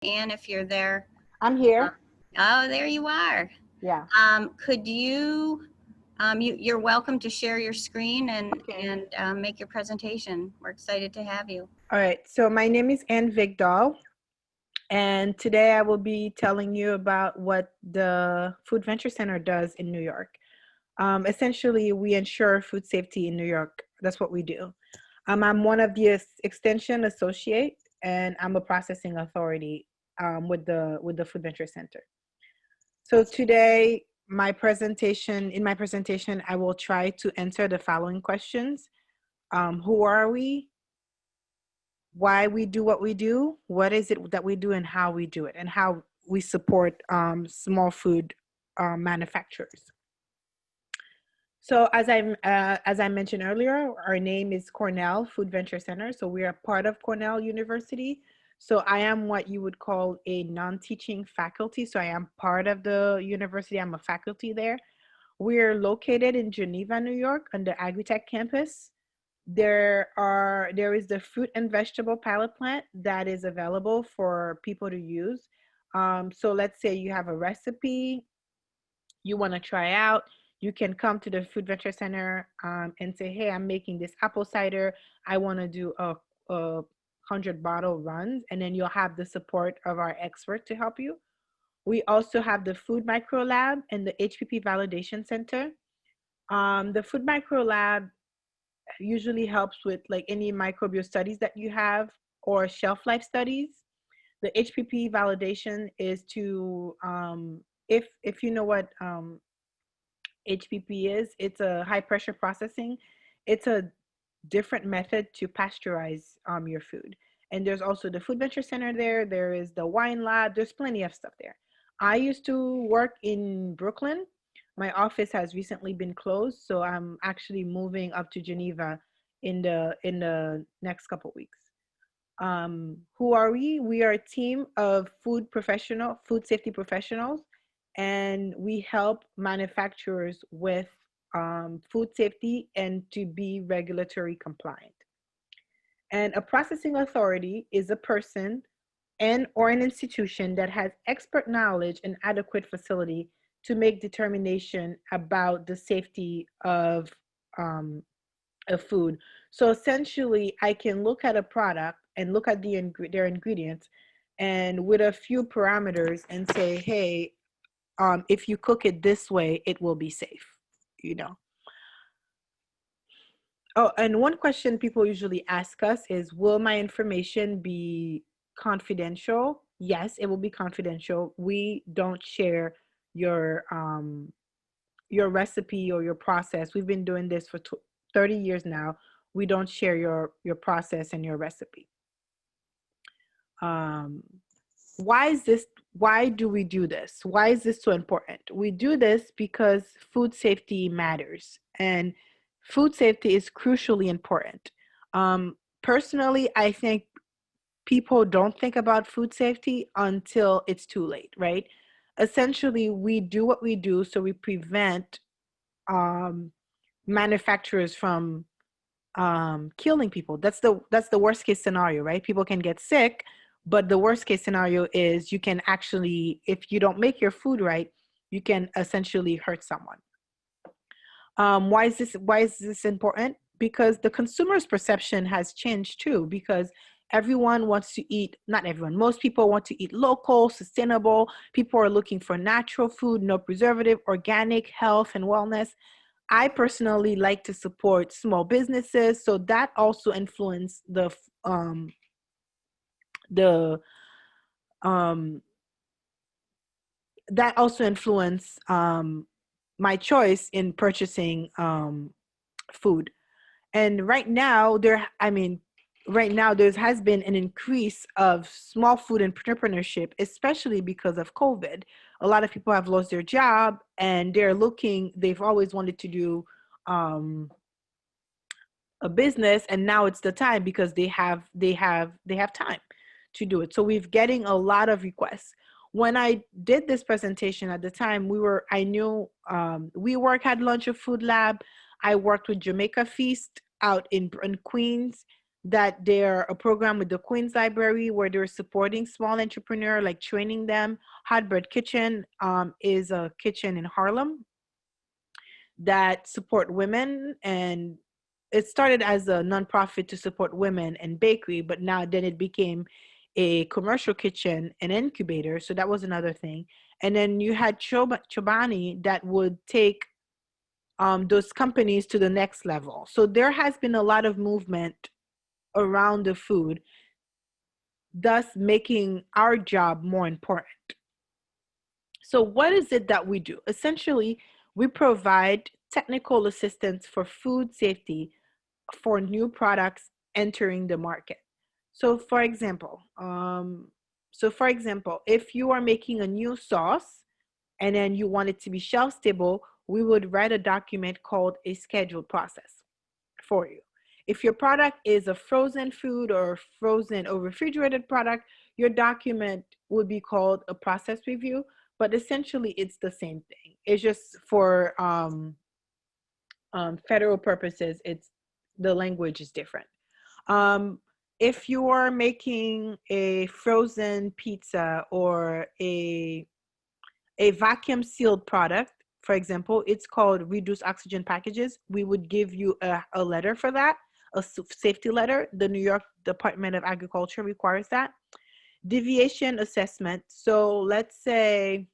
Anne, if you're there. I'm here. Oh, there you are. Yeah. Could you, you're welcome to share your screen Okay. and make your presentation. We're excited to have you. All right. So my name is Anne Vigdal, and today I will be telling you about what the Food Venture Center does in New York. Essentially, we ensure food safety in New York. That's what we do. I'm one of the extension associate, and I'm a processing authority with the Food Venture Center. So today, in my presentation, I will try to answer the following questions. Who are we? Why we do what we do? What is it that we do and how we do it, and how we support small food manufacturers. So as I mentioned earlier, our name is Cornell Food Venture Center. So we are part of Cornell University. So I am what you would call a non-teaching faculty. So I am part of the university. I'm a faculty there. We're located in Geneva, New York, on the Agritech campus. There is the fruit and vegetable pallet plant that is available for people to use. So let's say you have a recipe you want to try out, you can come to the Food Venture Center and say, hey, I'm making this apple cider. I want to do a 100-bottle runs, and then you'll have the support of our expert to help you. We also have the Food Micro Lab and the HPP Validation Center. The Food Micro Lab usually helps with like any microbial studies that you have or shelf life studies. The HPP validation is to, if you know what HPP is, it's a high pressure processing. It's a different method to pasteurize your food. And there's also the Food Venture Center there. There is the wine lab. There's plenty of stuff there. I used to work in Brooklyn. My office has recently been closed, so I'm actually moving up to Geneva in the next couple weeks. Who are we? We are a team of food safety professionals, and we help manufacturers with food safety and to be regulatory compliant. And a processing authority is a person and or an institution that has expert knowledge and adequate facility to make determination about the safety of food. So essentially, I can look at a product and look at their ingredients, and with a few parameters, and say, hey, if you cook it this way, it will be safe. You know. Oh, and one question people usually ask us is, will my information be confidential? Yes, it will be confidential. We don't share your recipe or your process. We've been doing this for 30 years now. We don't share your process and your recipe. Why do we do this? Why is this so important? We do this because food safety matters, and food safety is crucially important. Personally, I think people don't think about food safety until it's too late, right? Essentially, we do what we do so we prevent manufacturers from killing people. That's the worst case scenario, right? People can get sick, but the worst case scenario is you can actually, if you don't make your food right, you can essentially hurt someone. Why is this important? Because the consumer's perception has changed too, because everyone wants to eat, not everyone, most people want to eat local, sustainable. People are looking for natural food, no preservative, organic, health and wellness. I personally like to support small businesses, so that also influenced that also influenced my choice in purchasing food. And right now there has been an increase of small food entrepreneurship, especially because of COVID. A lot of people have lost their job, and they've always wanted to do a business, and now it's the time because they have time to do it. So we're getting a lot of requests. When I did this presentation at the time, I knew WeWork had launched a food lab. I worked with Jamaica Feast out in Queens. that they're a program with the Queen's Library where they're supporting small entrepreneur, like training them. Hot Bread Kitchen is a kitchen in Harlem that support women, and it started as a nonprofit to support women and bakery, but now then it became a commercial kitchen and incubator. So that was another thing. And then you had Chobani that would take those companies to the next level. So there has been a lot of movement around the food, thus making our job more important. So what is it that we do? Essentially, we provide technical assistance for food safety for new products entering the market. So for example, if you are making a new sauce and then you want it to be shelf stable, we would write a document called a scheduled process for you. If your product is a frozen food or frozen or refrigerated product, your document would be called a process review, but essentially it's the same thing. It's just for federal purposes, the language is different. If you are making a frozen pizza or a vacuum sealed product, for example, it's called reduced oxygen packages. We would give you a letter for that, a safety letter. The New York Department of Agriculture requires that. Deviation assessment. So let's say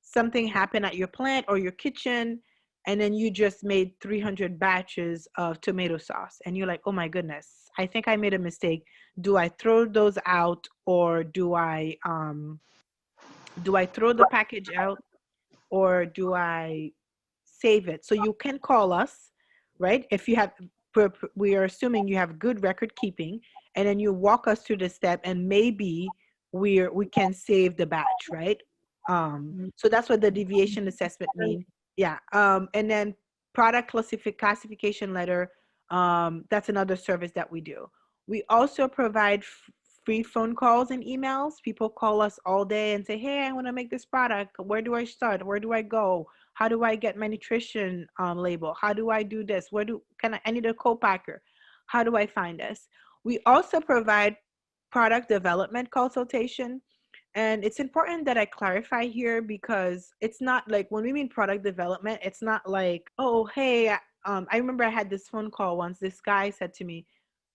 something happened at your plant or your kitchen, and then you just made 300 batches of tomato sauce. And you're like, oh my goodness, I think I made a mistake. Do I throw those out, or do I throw the package out, or do I save it? So you can call us, right? If you have, we are assuming you have good record keeping, and then you walk us through the step, and maybe we can save the batch, right? So that's what the deviation assessment means. Yeah. And then product classification letter. That's another service that we do. We also provide free phone calls and emails. People call us all day and say, hey, I want to make this product. Where do I start? Where do I go? How do I get my nutrition label? How do I do this? I need a co-packer. How do I find this? We also provide product development consultation. And it's important that I clarify here, because it's not like, when we mean product development, it's not like, oh, hey, I remember I had this phone call once. This guy said to me,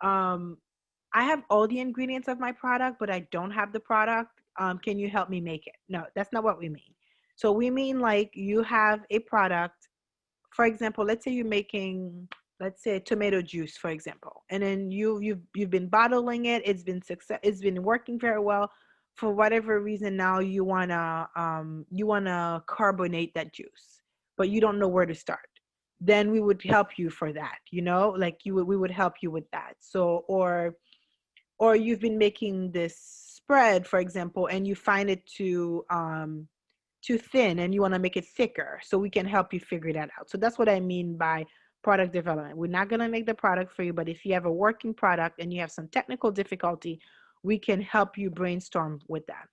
I have all the ingredients of my product, but I don't have the product. Can you help me make it? No, that's not what we mean. So we mean like, you have a product, for example, let's say you're making, let's say tomato juice, for example, and then you've been bottling it. It's been working very well. For whatever reason, now you wanna carbonate that juice, but you don't know where to start. Then we would help you for that. Like we would help you with that. So or you've been making this spread, for example, and you find it too thin and you want to make it thicker. So we can help you figure that out. So that's what I mean by product development. We're not going to make the product for you, but if you have a working product and you have some technical difficulty, we can help you brainstorm with that.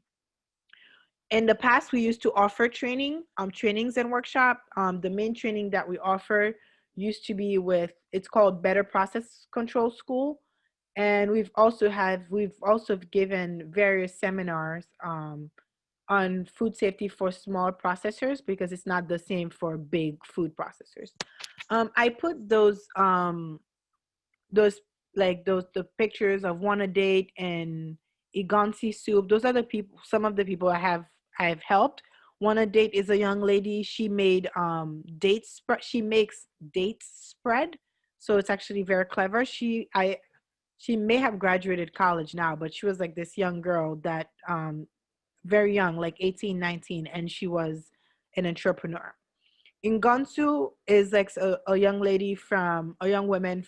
In the past, we used to offer trainings and workshop. The main training that we offer used to be it's called Better Process Control School. And we've also given various seminars on food safety for small processors, because it's not the same for big food processors. I put the pictures of Wanna Date and Igansi Soup. Those are some of the people I've helped. Wanna Date is a young lady. She made she makes date spread. So it's actually very clever. She may have graduated college now, but she was like this young girl that very young, like 18, 19, and she was an entrepreneur. Ngonsu is like a young woman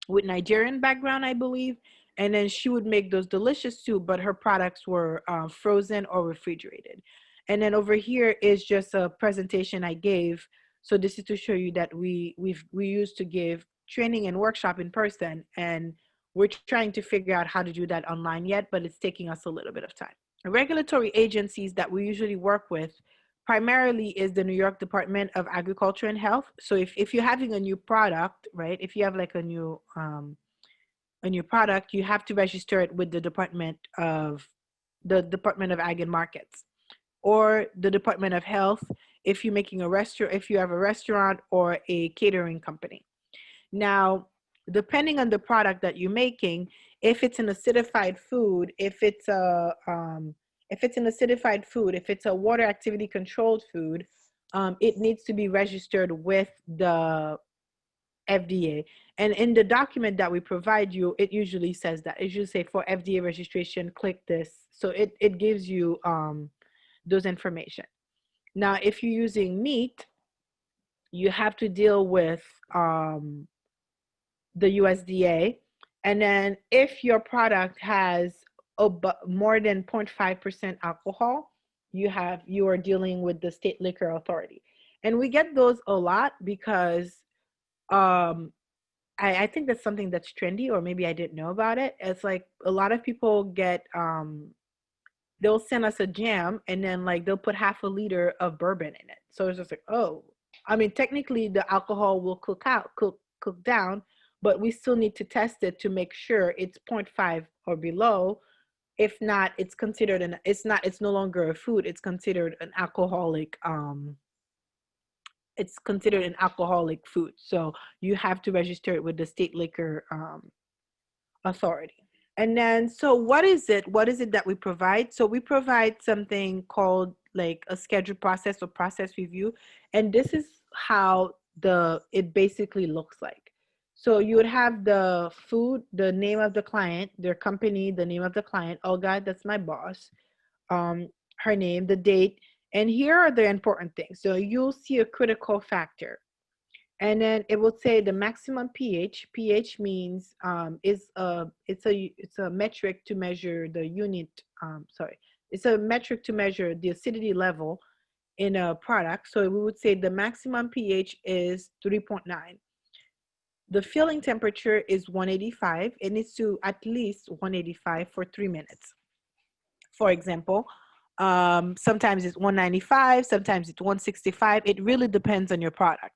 with Nigerian background, I believe. And then she would make those delicious soup, but her products were frozen or refrigerated. And then over here is just a presentation I gave. So this is to show you that we used to give training and workshop in person, and we're trying to figure out how to do that online yet, but it's taking us a little bit of time. Regulatory agencies that we usually work with primarily is the New York Department of Agriculture and Health. So if you're having a new product, right, if you have like a new on your product, you have to register it with the Department of Ag and Markets, or the Department of Health if you're making a restaurant, if you have a restaurant or a catering company. Now, depending on the product that you're making, if it's an acidified food, if it's a water activity controlled food, it needs to be registered with the FDA. And in the document that we provide you, it usually says that. It usually say for FDA registration, click this. So it gives you those information. Now, if you're using meat, you have to deal with the USDA. And then if your product has more than 0.5% alcohol, you are dealing with the state liquor authority. And we get those a lot because I think that's something that's trendy, or maybe I didn't know about it. It's like a lot of people get they'll send us a jam, and then like they'll put half a liter of bourbon in it. So it's just like, oh, I mean, technically the alcohol will cook down, but we still need to test it to make sure it's 0.5 or below. If not, it's considered it's no longer a food. It's considered an alcoholic food. So you have to register it with the state liquor authority. And then, so what is it that we provide? So we provide something called like a scheduled process or process review. And this is how it basically looks like. So you would have the food, the name of the client, their company, the name of the client. Oh God, that's my boss. Her name, the date. And here are the important things. So you'll see a critical factor. And then it will say the maximum pH. pH means it's a metric to measure the unit. It's a metric to measure the acidity level in a product. So we would say the maximum pH is 3.9. The filling temperature is 185. It needs to at least 185 for 3 minutes. For example, sometimes it's 195, sometimes it's 165. It really depends on your product.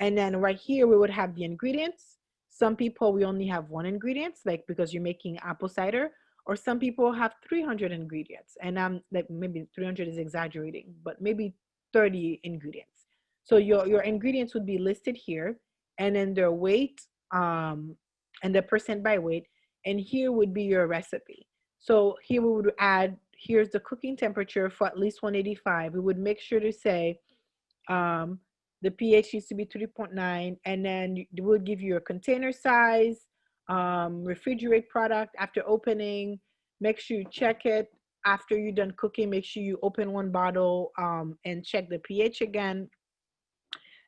And then right here, we would have the ingredients. Some people, we only have 1 ingredient, like because you're making apple cider, or some people have 300 ingredients. And like maybe 300 is exaggerating, but maybe 30 ingredients. So your ingredients would be listed here, and then their weight and the percent by weight. And here would be your recipe. So here we would add, here's the cooking temperature for at least 185. We would make sure to say, the pH needs to be 3.9, and then we'll give you a container size, refrigerate product after opening. Make sure you check it after you're done cooking. Make sure you open 1 bottle and check the pH again.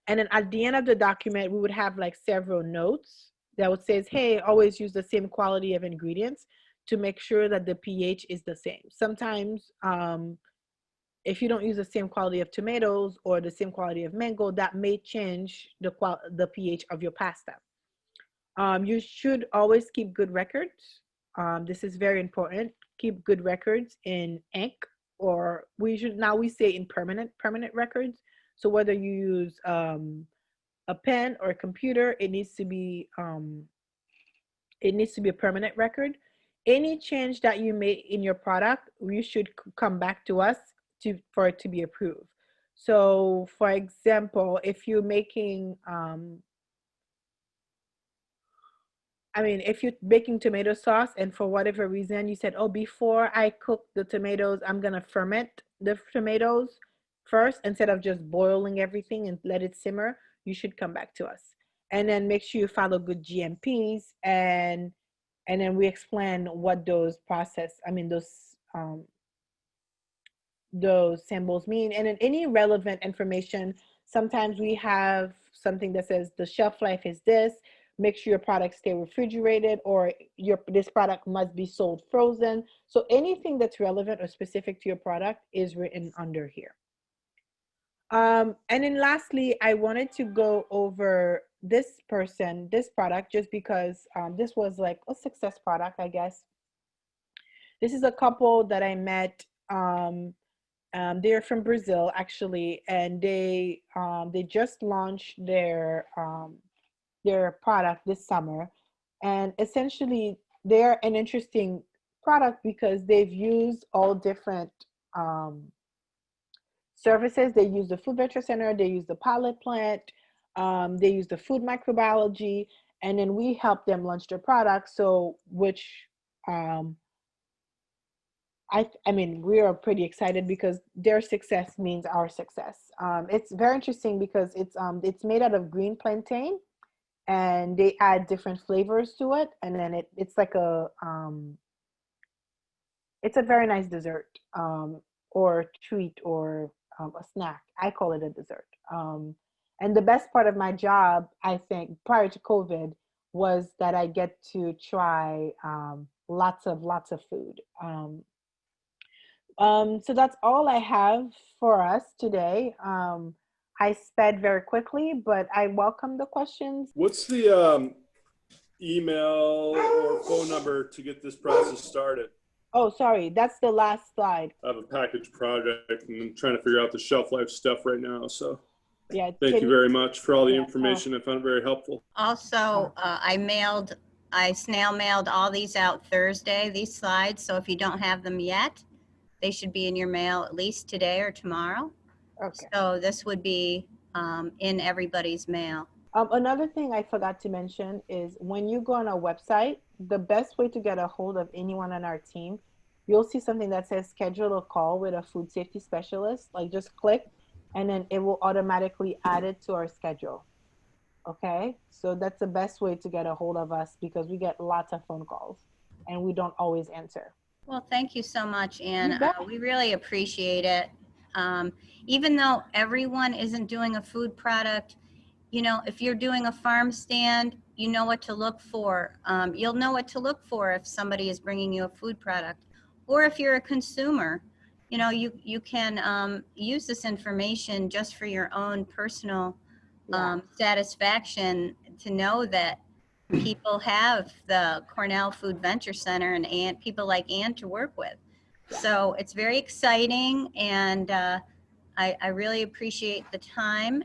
And then at the end of the document, we would have like several notes that would say, hey, always use the same quality of ingredients to make sure that the pH is the same. Sometimes, if you don't use the same quality of tomatoes or the same quality of mango, that may change the pH of your pasta. You should always keep good records. This is very important. Keep good records in ink, or we say in permanent records. So whether you use a pen or a computer, it needs to be a permanent record. Any change that you make in your product, you should come back to us for it to be approved. So for example, if you're making, if you're baking tomato sauce and for whatever reason you said, oh, before I cook the tomatoes, I'm gonna ferment the tomatoes first instead of just boiling everything and let it simmer, you should come back to us. And then make sure you follow good GMPs, and then we explain what those symbols mean. And then any relevant information, sometimes we have something that says the shelf life is this, make sure your products stay refrigerated, or this product must be sold frozen. So anything that's relevant or specific to your product is written under here. And then lastly, I wanted to go over this product, just because this was like a success product, I guess. This is a couple that I met. They're from Brazil, actually, and they just launched their product this summer, And essentially, they're an interesting product because they've used all different services. They use the Food Venture Center, they use the pilot plant, they use the food microbiology, and then we help them launch their product. So, which I mean, we are pretty excited because their success means our success. It's very interesting because it's made out of green plantain, and they add different flavors to it, and then it's like it's a very nice dessert, or treat, or a snack. I call it a dessert. And the best part of my job, I think, prior to COVID, was that I get to try lots of food. So that's all I have for us today. I sped very quickly, but I welcome the questions. What's the email or phone number to get this process started? Oh, sorry, that's the last slide. I have a package project and I'm trying to figure out the shelf life stuff right now. So Yeah. thank you very much for all the information. I found it very helpful. Also, I snail mailed all these out Thursday, these slides. So if you don't have them yet, they should be in your mail at least today or tomorrow. Okay. So this would be in everybody's mail. Another thing I forgot to mention is when you go on our website, the best way to get a hold of anyone on our team, you'll see something that says schedule a call with a food safety specialist. Like, just click and then it will automatically add it to our schedule. Okay, so that's the best way to get a hold of us because we get lots of phone calls and we don't always answer. Well, thank you so much, Ann. You bet. We really appreciate it. Even though everyone isn't doing a food product, you know, if you're doing a farm stand, you know what to look for. You'll know what to look for if somebody is bringing you a food product. Or if you're a consumer, you know, you can use this information just for your own personal satisfaction, to know that people have the Cornell Food Venture Center and people like Ann to work with. So it's very exciting, and I really appreciate the time.